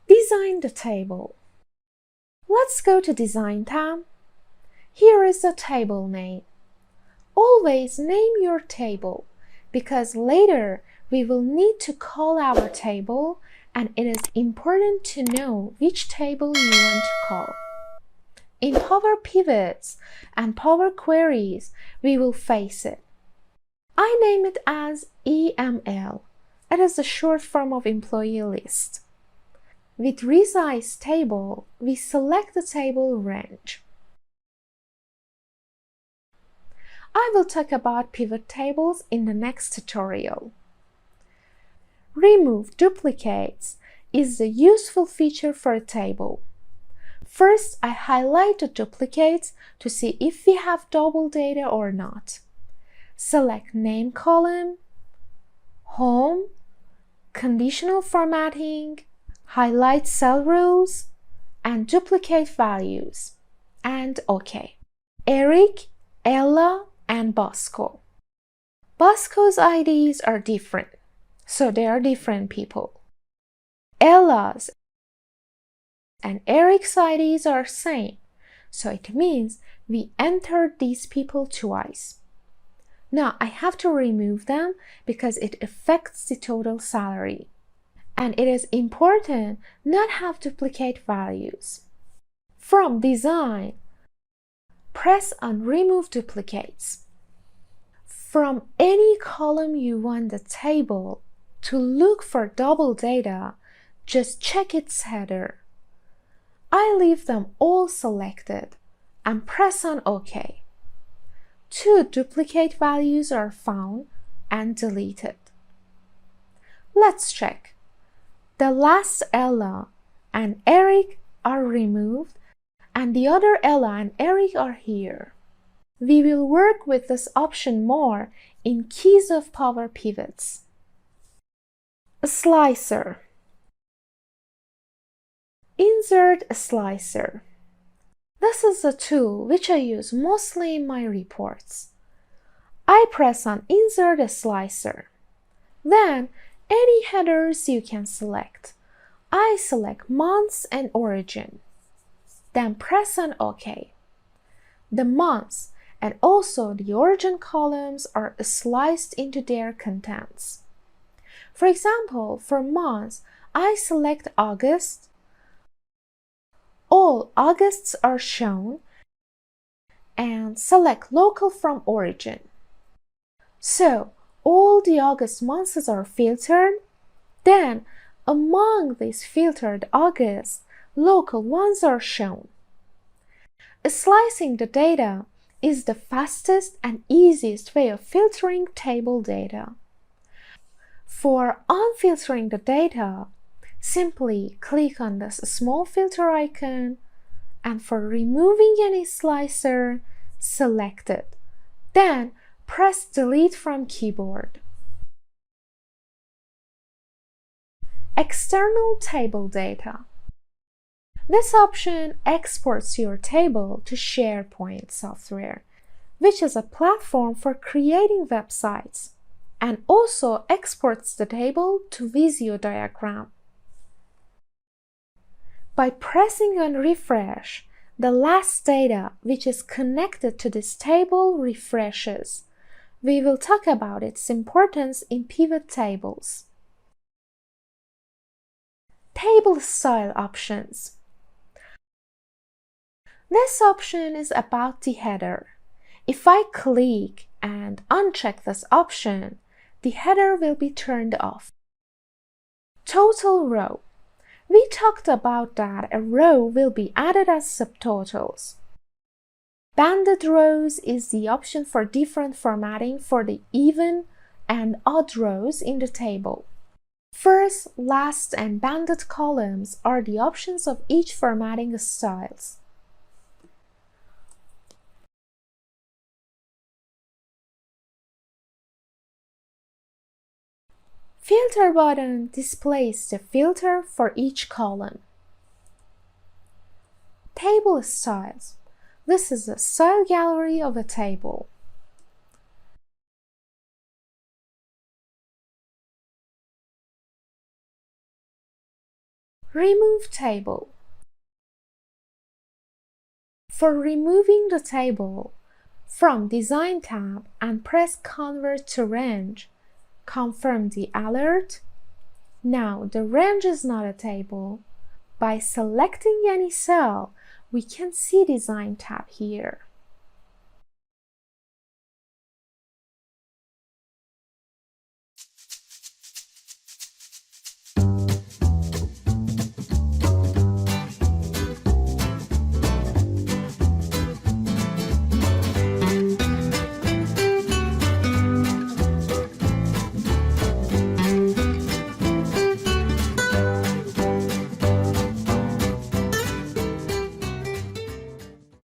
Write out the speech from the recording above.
Design the table. Let's go to Design tab. Here is the table name. Always name your table because later we will need to call our table and it is important to know which table you want to call. In Power Pivots and Power Queries, we will face it. I name it as EML. It is the short form of employee list. With Resize Table, we select the table range. I will talk about pivot tables in the next tutorial. Remove duplicates is the useful feature for a table. First, I highlight the duplicates to see if we have double data or not. Select Name column, Home, Conditional Formatting, highlight cell rules, and duplicate values, and OK. Eric, Ella, and Bosco. Bosco's IDs are different, so they are different people. Ella's and Eric's IDs are same, so it means we entered these people twice. Now I have to remove them because it affects the total salary. And it is important not have duplicate values. From Design, press on Remove Duplicates. From any column you want the table to look for double data, just check its header. I leave them all selected and press on OK. 2 duplicate values are found and deleted. Let's check. The last Ella and Eric are removed and the other Ella and Eric are here. We will work with this option more in Keys of Power Pivots. A slicer. Insert a slicer. This is a tool which I use mostly in my reports. I press on Insert a slicer. Then any headers you can select. I select months and origin. Then press on OK. The months and also the origin columns are sliced into their contents. For example, for months, I select August. All Augusts are shown and select Local from Origin. So, all the August months are filtered. Then, among these filtered Augusts, local ones are shown. Slicing the data is the fastest and easiest way of filtering table data. For unfiltering the data, simply click on this small filter icon, and for removing any slicer, select it. Then press Delete from keyboard. External table data. This option exports your table to SharePoint software, which is a platform for creating websites, and also exports the table to Visio diagram. By pressing on Refresh, the last data which is connected to this table refreshes. We will talk about its importance in pivot tables. Table style options. This option is about the header. If I click and uncheck this option, the header will be turned off. Total row. We talked about that a row will be added as subtotals. Banded rows is the option for different formatting for the even and odd rows in the table. First, last, and banded columns are the options of each formatting styles. Filter button displays the filter for each column. Table styles. This is the style gallery of a table. Remove table. For removing the table, from Design tab and press Convert to Range. Confirm the alert. Now the range is not a table. By selecting any cell, we can see Design tab here.